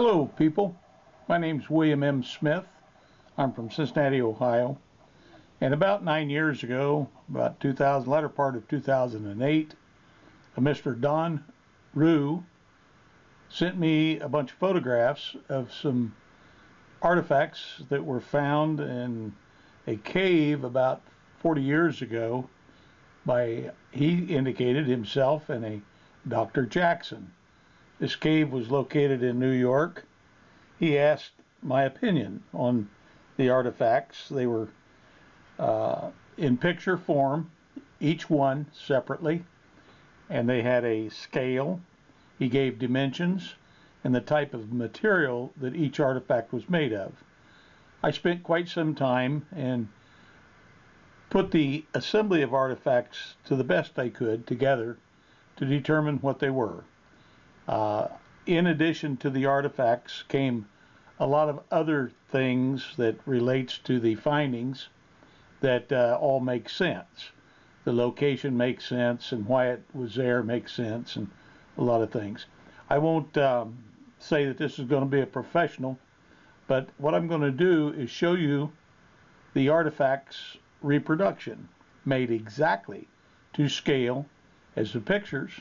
Hello people, my name's William M. Smith. I'm from Cincinnati, Ohio, and about 9 years ago, about 2000, latter part of 2008, a Mr. Don Rue sent me a bunch of photographs of some artifacts that were found in a cave about 40 years ago by, he indicated himself, and a Dr. Jackson. This cave was located in New York. He asked my opinion on the artifacts. They were in picture form, each one separately, and they had a scale. He gave dimensions and the type of material that each artifact was made of. I spent quite some time and put the assembly of artifacts to the best I could together to determine what they were. In addition to the artifacts came a lot of other things that relates to the findings that all make sense. The location makes sense, and why it was there makes sense, and a lot of things. I won't say that this is going to be a professional, but what I'm going to do is show you the artifacts reproduction made exactly to scale as the pictures.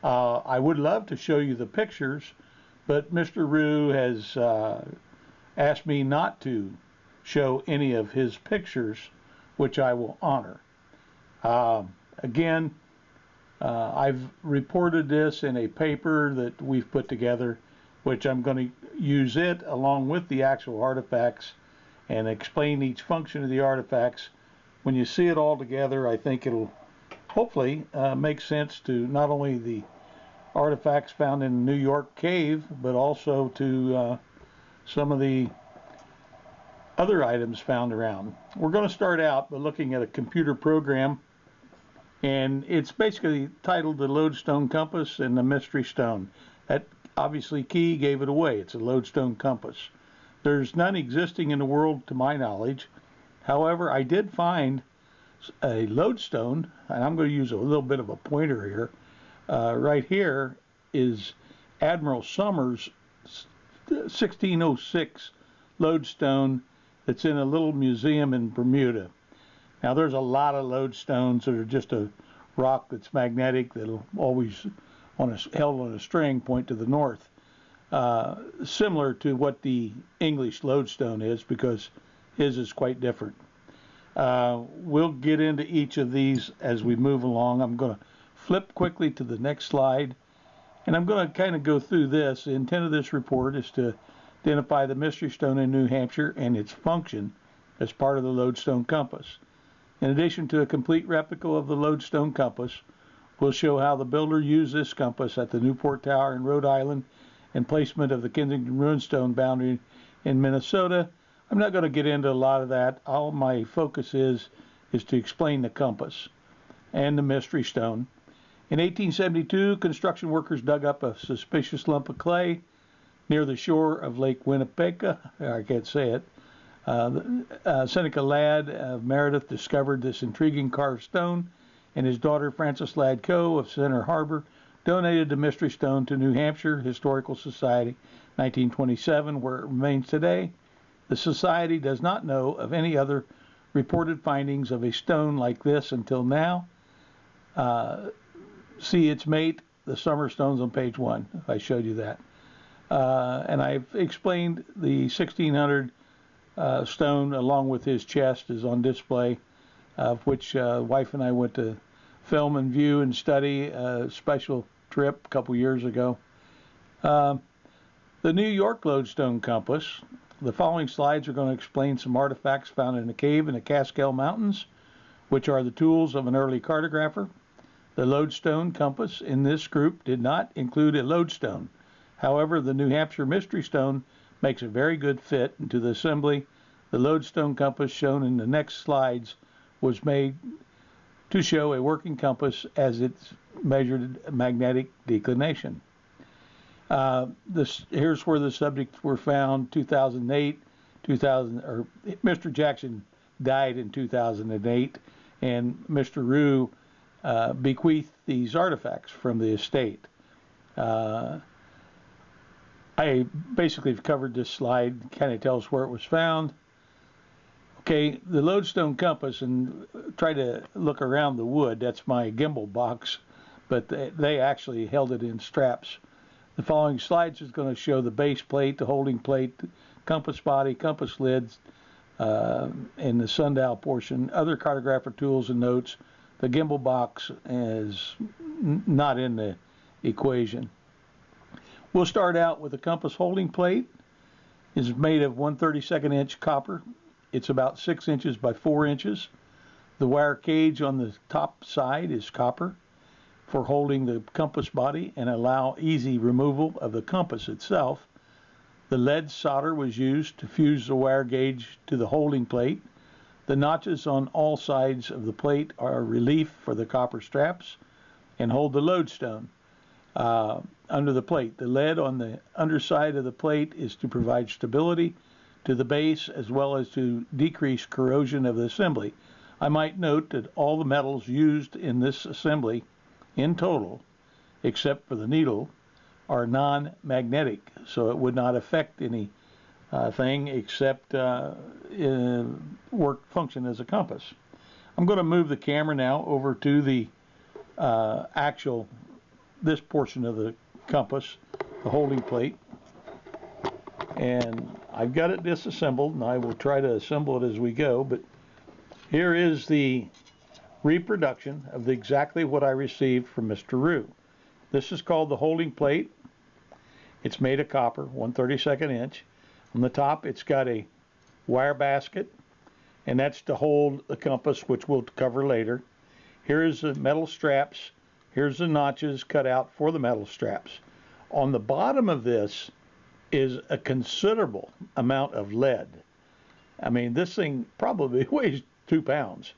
I would love to show you the pictures, but Mr. Rue has asked me not to show any of his pictures, which I will honor. Again, I've reported this in a paper that we've put together, which I'm going to use it along with the actual artifacts and explain each function of the artifacts. When you see it all together, I think it'll hopefully make sense to not only the artifacts found in the New York cave, but also to some of the other items found around. We're going to start out by looking at a computer program, and it's basically titled the Loadstone Compass and the Mystery Stone. That obviously key gave it away. It's a Loadstone compass. There's none existing in the world to my knowledge. However, I did find a lodestone, and I'm going to use a little bit of a pointer here. Right here is Admiral Summers' 1606 lodestone that's in a little museum in Bermuda. Now there's a lot of lodestones that are just a rock that's magnetic, that'll always held on a string point to the north, similar to what the English lodestone is, because his is quite different. We'll get into each of these as we move along. I'm going to flip quickly to the next slide, and I'm going to kind of go through this. The intent of this report is to identify the mystery stone in New Hampshire and its function as part of the Loadstone compass. In addition to a complete replica of the Loadstone compass, we'll show how the builder used this compass at the Newport Tower in Rhode Island and placement of the Kensington Runestone boundary in Minnesota. I'm not going to get into a lot of that. All my focus is to explain the compass and the mystery stone. In 1872, construction workers dug up a suspicious lump of clay near the shore of Lake Winnipeg. I can't say it. Seneca Ladd of Meredith discovered this intriguing carved stone, and his daughter Frances Ladd Coe of Center Harbor donated the mystery stone to New Hampshire Historical Society 1927, where it remains today. The Society does not know of any other reported findings of a stone like this until now. See its mate, the Summer Stones, on page 1. I showed you that. And I've explained the 1600 stone along with his chest is on display, of which wife and I went to film and view and study a special trip a couple years ago. The New York Lodestone compass. The following slides are going to explain some artifacts found in a cave in the Catskill Mountains, which are the tools of an early cartographer. The Lodestone compass in this group did not include a lodestone. However, the New Hampshire Mystery Stone makes a very good fit into the assembly. The Lodestone compass shown in the next slides was made to show a working compass as it's measured magnetic declination. Here's where the subjects were found: 2008, Mr. Jackson died in 2008, and Mr. Rue bequeathed these artifacts from the estate. I basically have covered this slide, kind of tells where it was found. Okay, the Loadstone compass, and try to look around the wood, that's my gimbal box, but they actually held it in straps. The following slides is going to show the base plate, the holding plate, the compass body, compass lids, and the sundial portion, other cartographer tools and notes. The gimbal box is not in the equation. We'll start out with the compass holding plate. It's made of 1/32 inch copper. It's about 6 inches by 4 inches. The wire cage on the top side is copper for holding the compass body and allow easy removal of the compass itself. The lead solder was used to fuse the wire gauge to the holding plate. The notches on all sides of the plate are relief for the copper straps and hold the lodestone under the plate. The lead on the underside of the plate is to provide stability to the base as well as to decrease corrosion of the assembly. I might note that all the metals used in this assembly in total, except for the needle, are non-magnetic, so it would not affect any thing except work function as a compass. I'm going to move the camera now over to the this portion of the compass, the holding plate, and I've got it disassembled, and I will try to assemble it as we go, but here is the reproduction of exactly what I received from Mr. Rue. This is called the holding plate. It's made of copper, 1/32 inch. On the top, it's got a wire basket, and that's to hold the compass, which we'll cover later. Here's the metal straps. Here's the notches cut out for the metal straps. On the bottom of this is a considerable amount of lead. I mean, this thing probably weighs 2 pounds.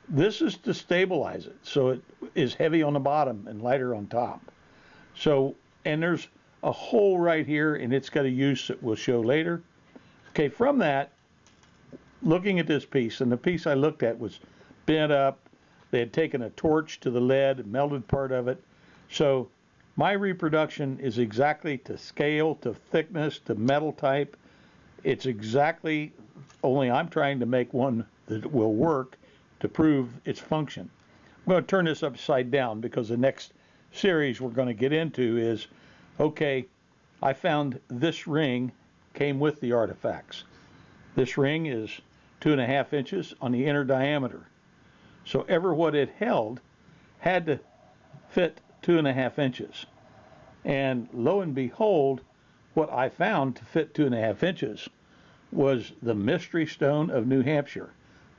This is to stabilize it, so it is heavy on the bottom and lighter on top. So, and there's a hole right here, and it's got a use that we'll show later. Okay, from that, looking at this piece, and the piece I looked at was bent up. They had taken a torch to the lead, melted part of it. So my reproduction is exactly to scale, to thickness, to metal type. It's exactly, only I'm trying to make one that will work to prove its function. I'm going to turn this upside down because the next series we're going to get into is, okay, I found this ring came with the artifacts. This ring is 2.5 inches on the inner diameter. So ever what it held had to fit 2.5 inches. And lo and behold, what I found to fit 2.5 inches was the Mystery Stone of New Hampshire.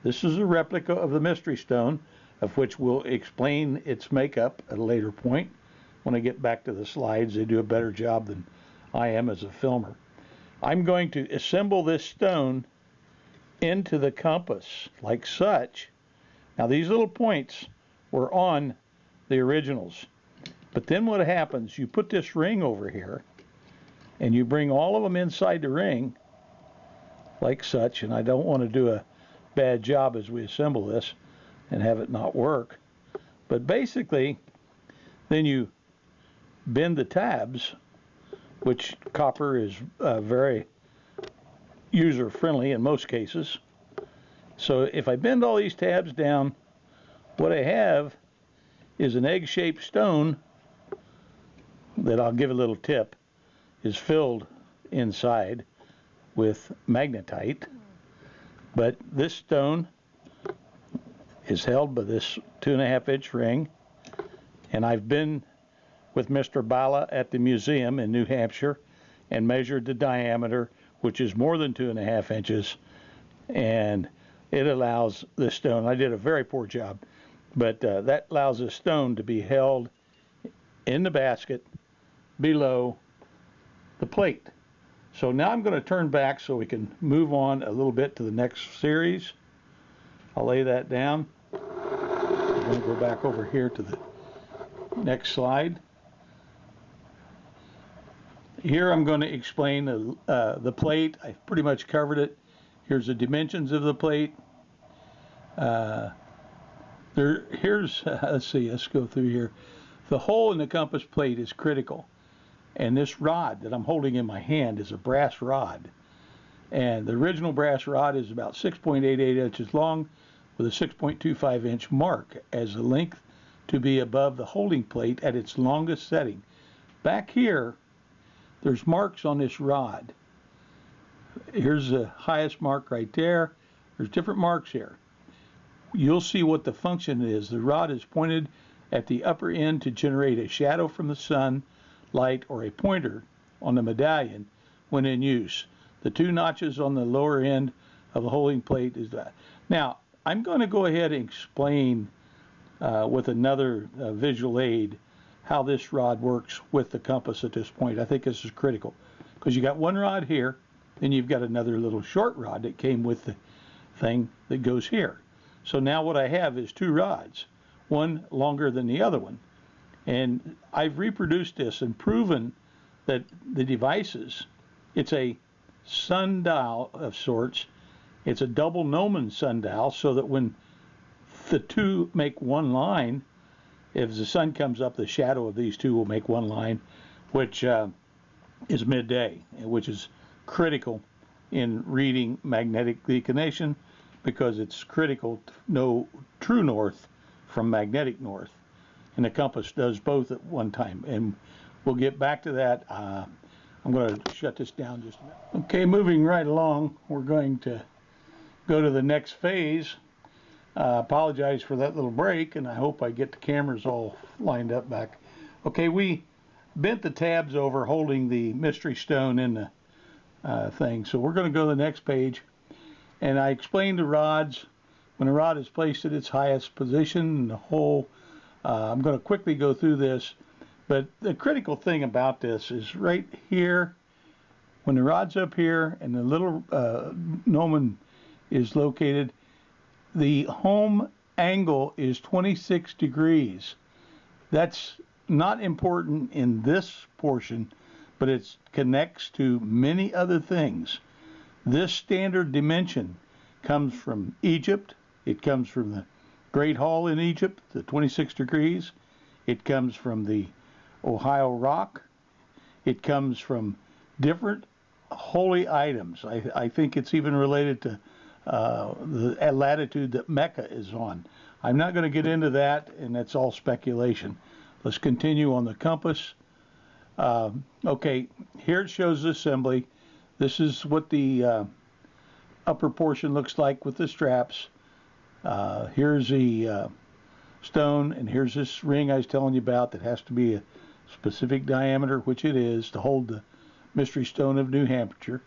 This is a replica of the Mystery Stone, of which we'll explain its makeup at a later point. When I get back to the slides, they do a better job than I am as a filmer. I'm going to assemble this stone into the compass like such. Now these little points were on the originals. But then what happens, you put this ring over here and you bring all of them inside the ring like such, and I don't want to do a bad job as we assemble this and have it not work. But basically, then you bend the tabs, which copper is very user-friendly in most cases. So if I bend all these tabs down, what I have is an egg-shaped stone that, I'll give a little tip, is filled inside with magnetite. But this stone is held by this 2.5 inch ring, and I've been with Mr. Bala at the museum in New Hampshire and measured the diameter, which is more than 2.5 inches, and it allows this stone, I did a very poor job, but that allows this stone to be held in the basket below the plate. So now I'm going to turn back so we can move on a little bit to the next series. I'll lay that down. I'm going to go back over here to the next slide. Here I'm going to explain the plate. I've pretty much covered it. Here's the dimensions of the plate. Let's see, let's go through here. The hole in the compass plate is critical. And this rod that I'm holding in my hand is a brass rod. And the original brass rod is about 6.88 inches long with a 6.25 inch mark as the length to be above the holding plate at its longest setting. Back here, there's marks on this rod. Here's the highest mark right there. There's different marks here. You'll see what the function is. The rod is pointed at the upper end to generate a shadow from the sun, light, or a pointer on the medallion when in use. The two notches on the lower end of the holding plate is that. Now, I'm going to go ahead and explain with another visual aid how this rod works with the compass at this point. I think this is critical because you got one rod here, then you've got another little short rod that came with the thing that goes here. So now what I have is two rods, one longer than the other one. And I've reproduced this and proven that the devices, it's a sundial of sorts. It's a double gnomon sundial, so that when the two make one line, if the sun comes up, the shadow of these two will make one line, which is midday, which is critical in reading magnetic declination, because it's critical to know true north from magnetic north. And the compass does both at one time. And we'll get back to that. I'm going to shut this down just a minute. Okay, moving right along, we're going to go to the next phase. Apologize for that little break, and I hope I get the cameras all lined up back. Okay, we bent the tabs over holding the mystery stone in the thing. So we're going to go to the next page. And I explained the rods. When a rod is placed at its highest position in the hole, I'm going to quickly go through this. But the critical thing about this is right here, when the rod's up here and the little gnomon is located, the home angle is 26 degrees. That's not important in this portion, but it connects to many other things. This standard dimension comes from Egypt. It comes from the Great Hall in Egypt, the 26 degrees. It comes from the Ohio Rock. It comes from different holy items. I think it's even related to the latitude that Mecca is on. I'm not going to get into that, and that's all speculation. Let's continue on the compass. Okay, here it shows the assembly. This is what the upper portion looks like with the straps. Here's the stone, and here's this ring I was telling you about that has to be a specific diameter, which it is, to hold the mystery stone of New Hampshire.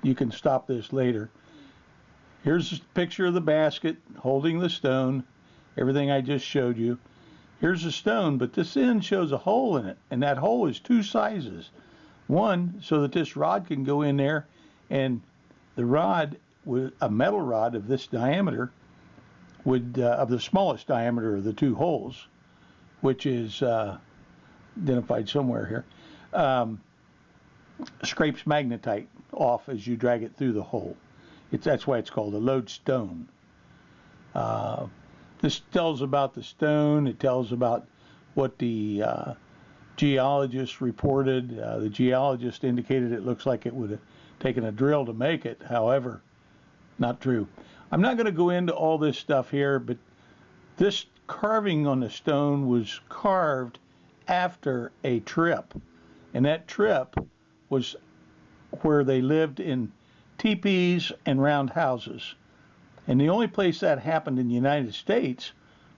You can stop this later. Here's a picture of the basket holding the stone, everything I just showed you. Here's the stone, but this end shows a hole in it, and that hole is two sizes. One, so that this rod can go in there, and the rod, with a metal rod of this diameter, would of the smallest diameter of the two holes, which is identified somewhere here, scrapes magnetite off as you drag it through the hole. That's why it's called a lodestone. This tells about the stone. It tells about what the geologist reported. The geologist indicated it looks like it would have taken a drill to make it. However, not true. I'm not going to go into all this stuff here, but this carving on the stone was carved after a trip. And that trip was where they lived in teepees and round houses. And the only place that happened in the United States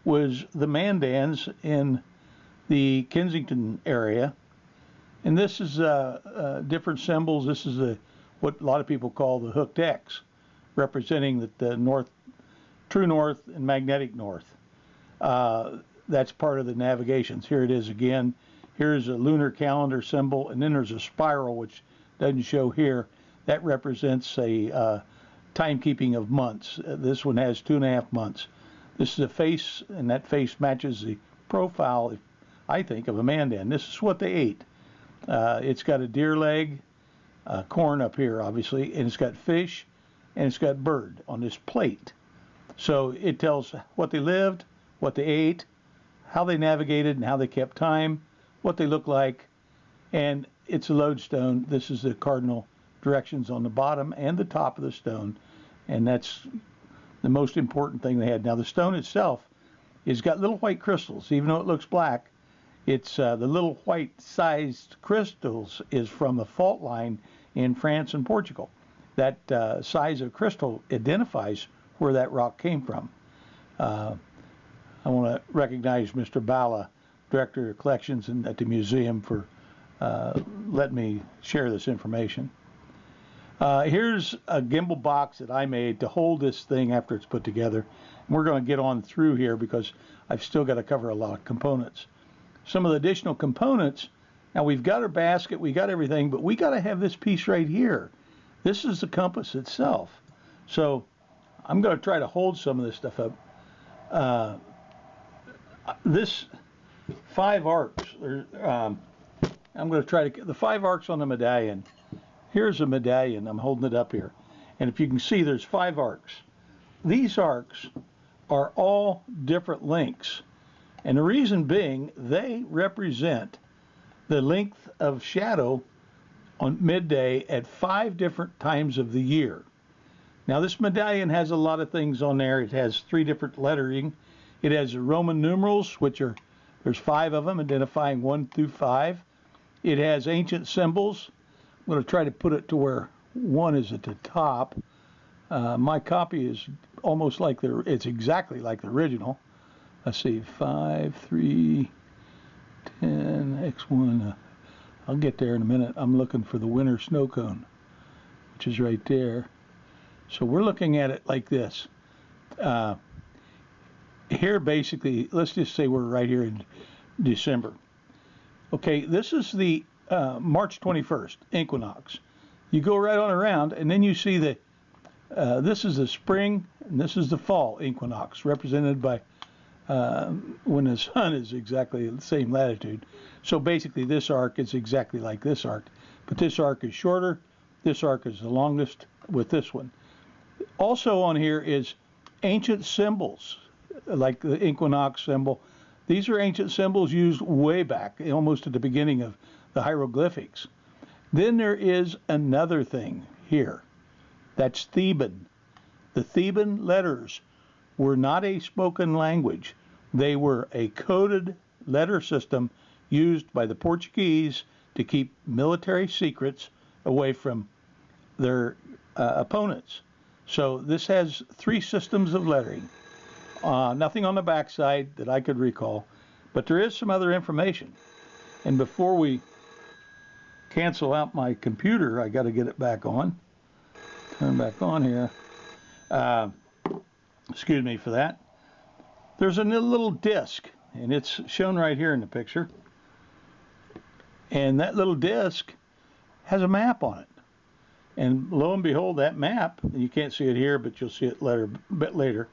was the Mandans in the Kensington area. And this is different symbols. This is what a lot of people call the hooked X, representing the north, true north and magnetic north. That's part of the navigations. Here it is again. Here's a lunar calendar symbol, and then there's a spiral, which doesn't show here. That represents a timekeeping of months. This one has 2.5 months. This is a face, and that face matches the profile, I think, of a Mandan. This is what they ate. It's got a deer leg, corn up here, obviously, and it's got fish, and it's got bird on this plate. So it tells what they lived, what they ate, how they navigated, and how they kept time, what they look like, And it's a lodestone. This is the cardinal directions on the bottom and the top of the stone, and that's the most important thing they had. Now the stone itself has got little white crystals. Even though it looks black, it's the little white sized crystals is from the fault line in France and Portugal. That size of crystal identifies where that rock came from. I want to recognize Mr. Bala, Director of Collections at the museum, for letting me share this information. Here's a gimbal box that I made to hold this thing after it's put together. And we're going to get on through here because I've still got to cover a lot of components. Some of the additional components, now we've got our basket, we got everything, but we got to have this piece right here. This is the compass itself. So I'm going to try to hold some of this stuff up. This 5 arcs, I'm going to try to, the 5 arcs on the medallion. Here's a medallion. I'm holding it up here. And if you can see, there's 5 arcs. These arcs are all different lengths. And the reason being, they represent the length of shadow on midday at 5 different times of the year. Now, this medallion has a lot of things on there. It has 3 different lettering. It has Roman numerals, which are, there's 5 of them, identifying 1 through 5. It has ancient symbols. I'm going to try to put it to where 1 is at the top. My copy is almost like it's exactly like the original. Let's see, 5, 3, 10, X1. I'll get there in a minute. I'm looking for the winter snow cone, which is right there. So we're looking at it like this. Here, basically, let's just say we're right here in December. Okay, this is the March 21st equinox. You go right on around, and then you see the this is the spring and this is the fall equinox, represented by when the sun is exactly the same latitude. So basically this arc is exactly like this arc, but this arc is shorter, this arc is the longest with this one. Also on here is ancient symbols, like the equinox symbol. These are ancient symbols used way back, almost at the beginning of the hieroglyphics. Then there is another thing here. That's Theban. The Theban letters were not a spoken language. They were a coded letter system used by the Portuguese to keep military secrets away from their opponents. So this has 3 systems of lettering. Nothing on the backside that I could recall, but there is some other information. And before we cancel out my computer, I got to get it back on. Turn back on here. Excuse me for that. There's a little disc, and it's shown right here in the picture. And that little disc has a map on it. And lo and behold, that map, and you can't see it here, but you'll see it a bit later,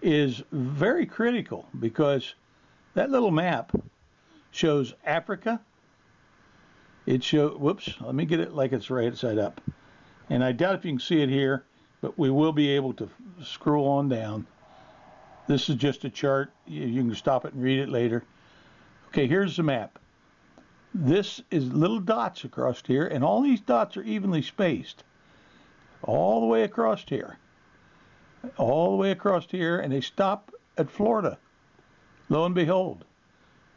is very critical, because that little map shows Africa. It shows, whoops, let me get it like it's right side up. And I doubt if you can see it here, but we will be able to scroll on down. This is just a chart. You can stop it and read it later. Okay, here's the map. This is little dots across here, and all these dots are evenly spaced. All the way across here. All the way across here, and they stop at Florida. Lo and behold.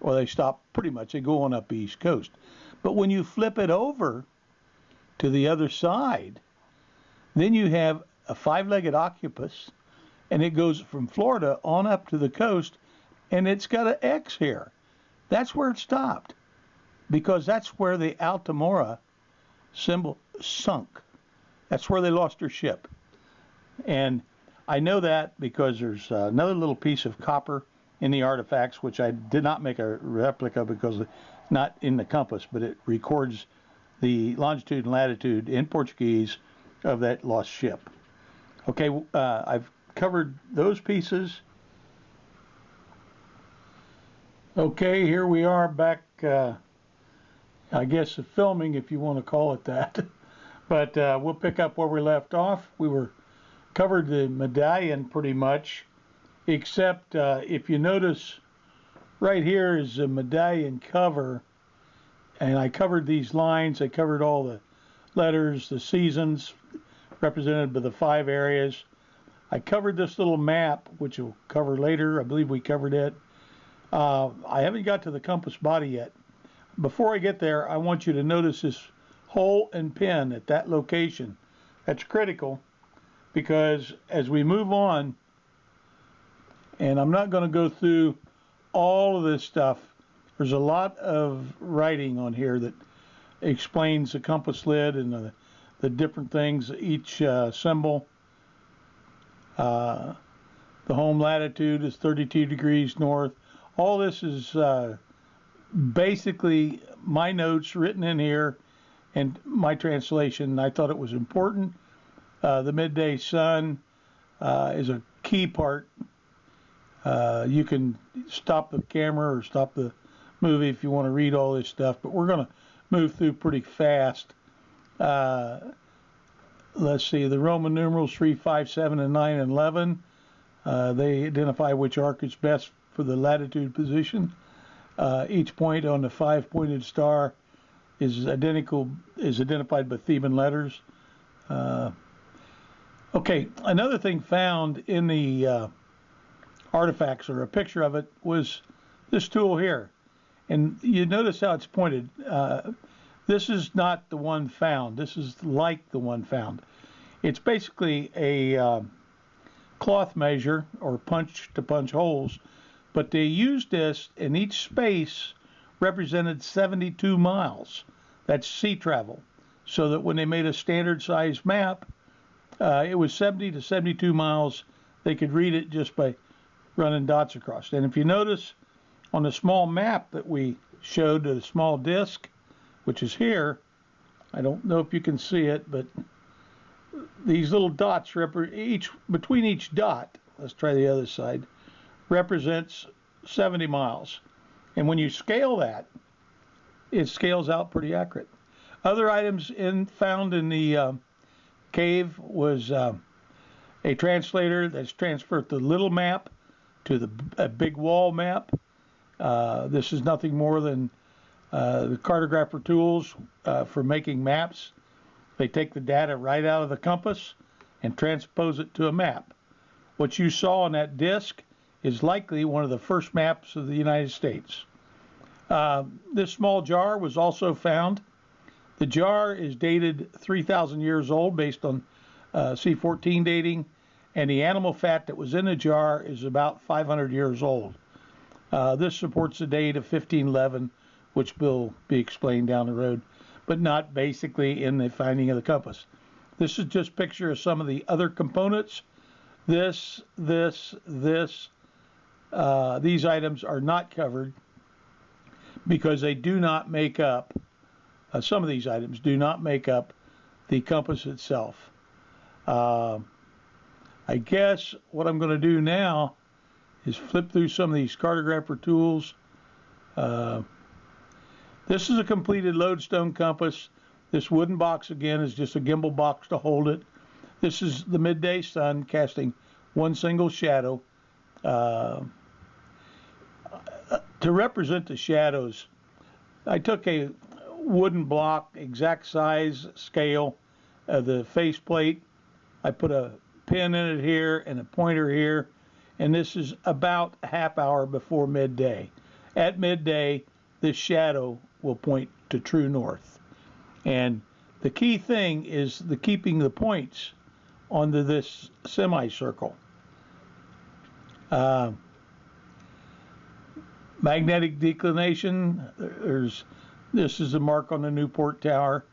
Well, they stop pretty much. They go on up the East Coast. But when you flip it over to the other side, then you have a 5-legged octopus, and it goes from Florida on up to the coast, and it's got an X here. That's where it stopped, because that's where the Altamora symbol sunk. That's where they lost their ship. And I know that because there's another little piece of copper in the artifacts, which I did not make a replica because it's not in the compass, but it records the longitude and latitude in Portuguese of that lost ship. Okay, I've covered those pieces. Okay, here we are back, I guess, filming, if you want to call it that. But we'll pick up where we left off. We covered the medallion pretty much, except if you notice right here is the medallion cover. And I covered these lines. I covered all the letters, the seasons represented by the 5 areas. I covered this little map, which we'll cover later. I believe we covered it. I haven't got to the compass body yet. Before I get there, I want you to notice this hole and pin at that location. That's critical, because as we move on, and I'm not going to go through all of this stuff, there's a lot of writing on here that explains the compass lid and the different things, each symbol. The home latitude is 32 degrees north. All this is basically my notes written in here and my translation. I thought it was important. The midday sun is a key part. You can stop the camera or stop the movie if you want to read all this stuff, but we're going to move through pretty fast. Let's see, the Roman numerals 3, 5, 7, and 9, and 11. They identify which arc is best for the latitude position. Each point on the 5-pointed star is identified by Theban letters. Okay, another thing found in the artifacts, or a picture of it, was this tool here. And you notice how it's pointed. This is not the one found. This is like the one found. It's basically a cloth measure, or punch to punch holes, but they used this, and each space represented 72 miles. That's sea travel. So that when they made a standard size map, it was 70 to 72 miles. They could read it just by running dots across. And if you notice on the small map that we showed, the small disc, which is here, I don't know if you can see it, but these little dots between each dot, let's try the other side, represents 70 miles. And when you scale that, it scales out pretty accurate. Other items found in the cave was a translator that's transferred the little map to a big wall map. This is nothing more than the cartographer tools for making maps. They take the data right out of the compass and transpose it to a map. What you saw on that disc is likely one of the first maps of the United States. This small jar was also found. The jar is dated 3,000 years old based on C14 dating, and the animal fat that was in the jar is about 500 years old. This supports the date of 1511, which will be explained down the road, but not basically in the finding of the compass. This is just a picture of some of the other components. These items are not covered because they do not make up, some of these items do not make up the compass itself. I guess what I'm going to do now is flip through some of these cartographer tools. This is a completed Loadstone compass. This wooden box again is just a gimbal box to hold it. This is the midday sun casting one single shadow. To represent the shadows, I took a wooden block, exact size scale of the faceplate. I put a pin in it here and a pointer here, and this is about a half hour before midday. At midday, this shadow will point to true north. And the key thing is keeping the points onto this semicircle. Magnetic declination, this is a mark on the Newport Tower.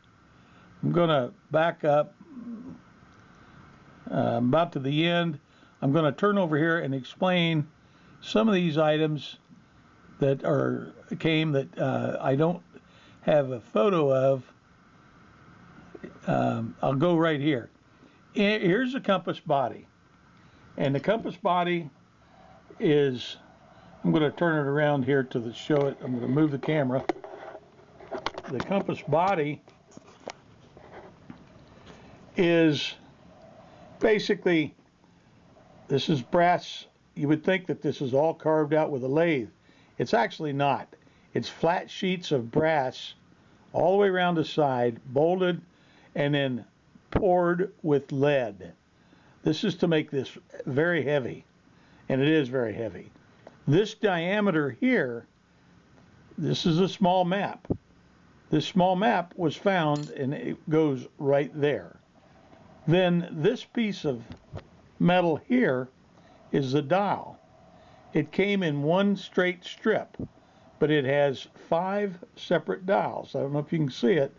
I'm going to back up about to the end. I'm going to turn over here and explain some of these items that I don't have a photo of. I'll go right here. Here's the compass body. And the compass body is, I'm going to turn it around here to show it. I'm going to move the camera. The compass body is basically, this is brass. You would think that this is all carved out with a lathe. It's actually not. It's flat sheets of brass all the way around the side, bolted, and then poured with lead. This is to make this very heavy, and it is very heavy. This diameter here, this is a small map. This small map was found, and it goes right there. Then this piece of metal here is the dial. It came in one straight strip, but it has 5 separate dials. I don't know if you can see it,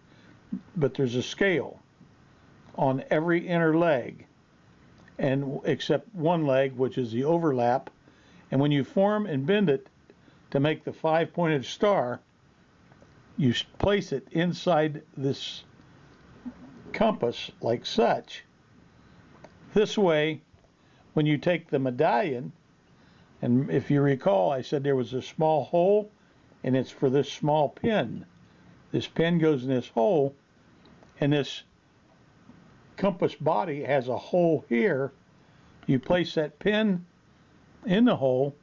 but there's a scale on every inner leg, and except one leg, which is the overlap. And when you form and bend it to make the 5-pointed star, you place it inside this compass like such. This way, when you take the medallion, and if you recall, I said there was a small hole, and it's for this small pin. This pin goes in this hole, and this compass body has a hole here. You place that pin in the hole.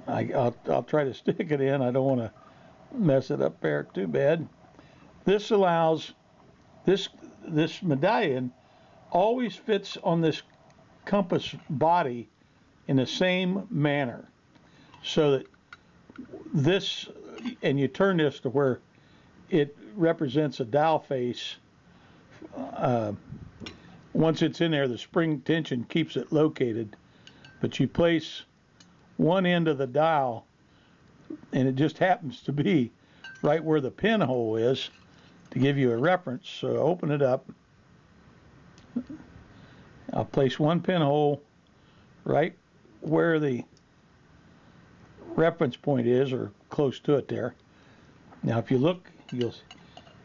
I'll try to stick it in. I don't want to mess it up there too bad. This allows this medallion always fits on this compass body in the same manner, so that this, and you turn this to where it represents a dial face. Once it's in there, the spring tension keeps it located, but you place one end of the dial, and it just happens to be right where the pinhole is, to give you a reference. So open it up. I'll place one pinhole right where the reference point is, or close to it there. Now if you look, you'll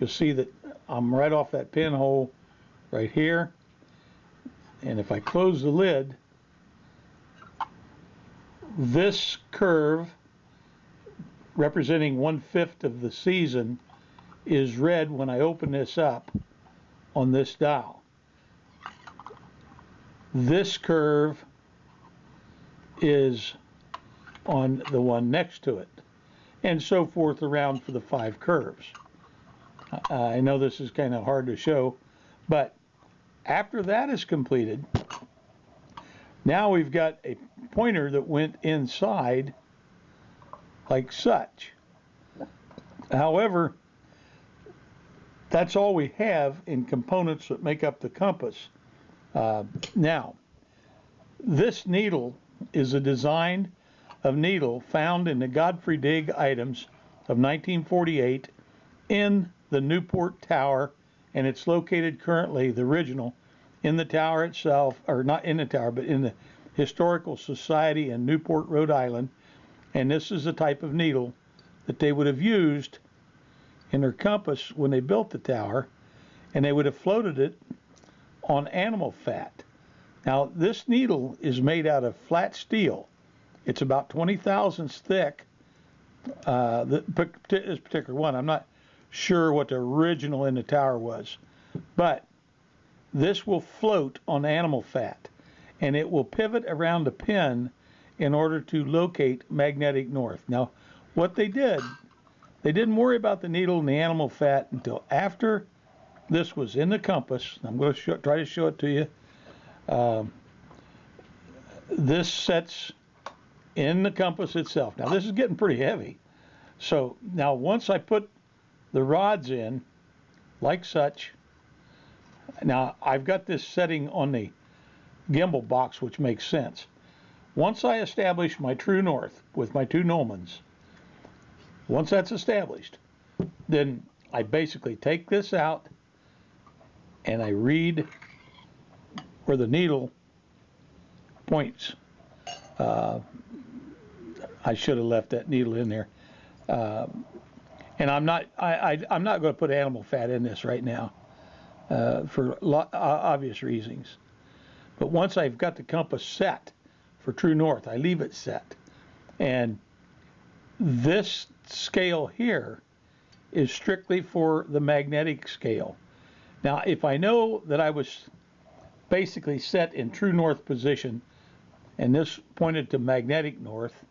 see that I'm right off that pinhole right here, and if I close the lid, this curve representing 1/5 of the season is red when I open this up on this dial. This curve is on the one next to it, and so forth around for the 5 curves. I know this is kind of hard to show, but after that is completed, now we've got a pointer that went inside like such. However, that's all we have in components that make up the compass. Now, this needle is a design of needle found in the Godfrey Dig items of 1948 in the Newport Tower, and it's located currently, the original, in the tower itself, or not in the tower, but in the Historical Society in Newport, Rhode Island. And this is the type of needle that they would have used in their compass when they built the tower, and they would have floated it on animal fat. Now, this needle is made out of flat steel. It's about 20 thousandths thick. This particular one, I'm not sure what the original in the tower was, but this will float on animal fat, and it will pivot around a pin in order to locate magnetic north. Now, what they did, they didn't worry about the needle and the animal fat until after this was in the compass. I'm going to try to show it to you. This sets in the compass itself. Now, this is getting pretty heavy. So now once I put the rods in, like such, now I've got this setting on the gimbal box, which makes sense. Once I establish my true north with my 2 Gnomons, once that's established, then I basically take this out and I read where the needle points. I should have left that needle in there. And I'm not going to put animal fat in this right now for obvious reasons. But once I've got the compass set for true north, I leave it set. And this scale here is strictly for the magnetic scale. Now, if I know that I was basically set in true north position, and this pointed to magnetic north,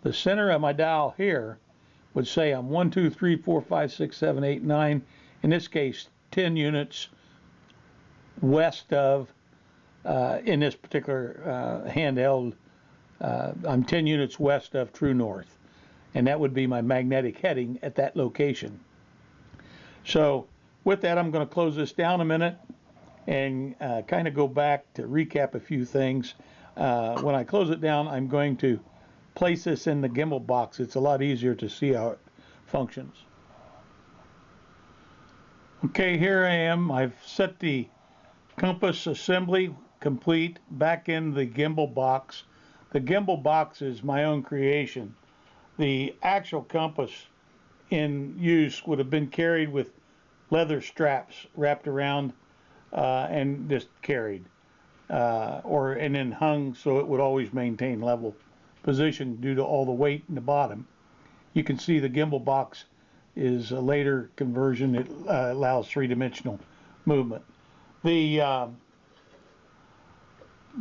the center of my dial here would say I'm 1, 2, 3, 4, 5, 6, 7, 8, 9, in this case 10 units west of, in this particular handheld, I'm 10 units west of true north, and that would be my magnetic heading at that location. So with that, I'm going to close this down a minute and kind of go back to recap a few things. When I close it down, I'm going to place this in the gimbal box. It's a lot easier to see how it functions. Okay, here I am. I've set the compass assembly complete back in the gimbal box. The gimbal box is my own creation. The actual compass in use would have been carried with leather straps wrapped around and just carried, and then hung so it would always maintain level position due to all the weight in the bottom. You can see the gimbal box is a later conversion. It allows three-dimensional movement. The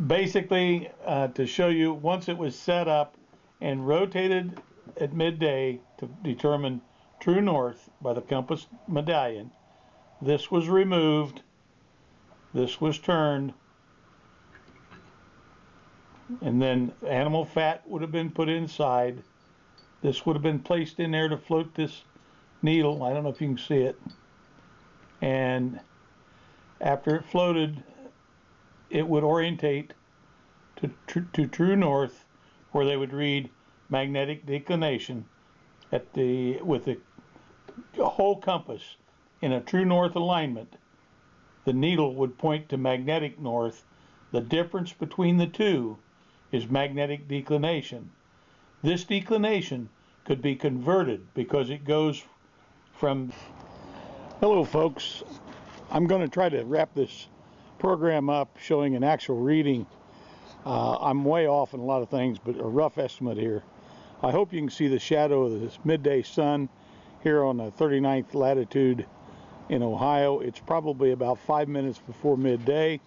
basically, to show you, once it was set up and rotated at midday to determine true north by the compass medallion, this was removed, this was turned, and then animal fat would have been put inside. This would have been placed in there to float this needle. I don't know if you can see it. And after it floated, it would orientate to true north, where they would read magnetic declination at with the whole compass in a true north alignment. The needle would point to magnetic north. The difference between the two is magnetic declination. This declination could be converted because it goes from... Hello folks, I'm going to try to wrap this program up showing an actual reading. I'm way off in a lot of things, but a rough estimate here. I hope you can see the shadow of this midday sun here on the 39th latitude in Ohio. It's probably about 5 minutes before midday,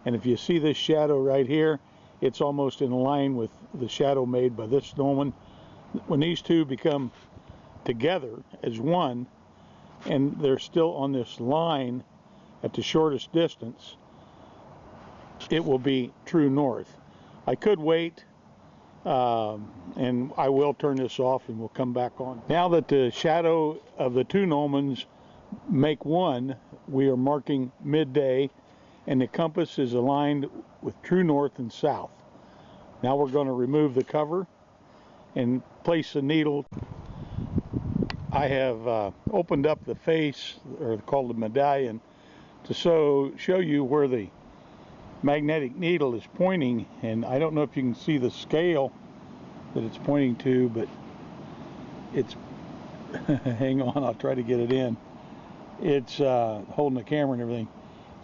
and if you see this shadow right here, it's almost in line with the shadow made by this gnomon. When these two become together as one, and they're still on this line at the shortest distance, it will be true north. I could wait, and I will turn this off and we'll come back on. Now that the shadow of the two gnomons make one, we are marking midday, and the compass is aligned with true north and south. Now we're going to remove the cover and place the needle. I have opened up the face, or called the medallion, to show you where the magnetic needle is pointing, and I don't know if you can see the scale that it's pointing to, but it's hang on, I'll try to get it in. It's holding the camera and everything.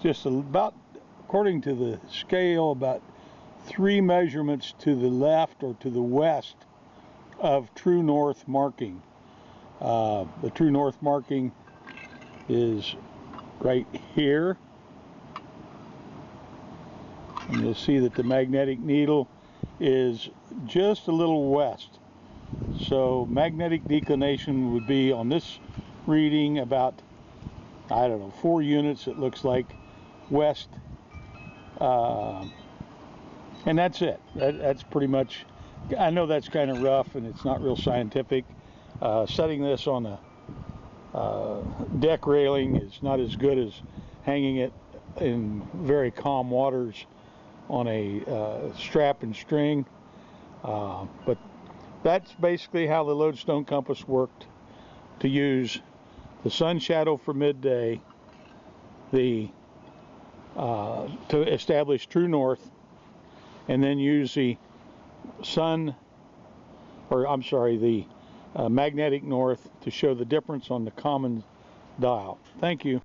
Just about, according to the scale, about 3 measurements to the left or to the west of true north marking. The true north marking is right here, and you'll see that the magnetic needle is just a little west. So magnetic declination would be on this reading about, I don't know, 4 units, it looks like, west, and that's it. That's pretty much, I know that's kind of rough and it's not real scientific. Setting this on a deck railing is not as good as hanging it in very calm waters on a strap and string, but that's basically how the Loadstone compass worked, to use the sun shadow for midday, to establish true north, and then use the magnetic north to show the difference on the common dial. Thank you.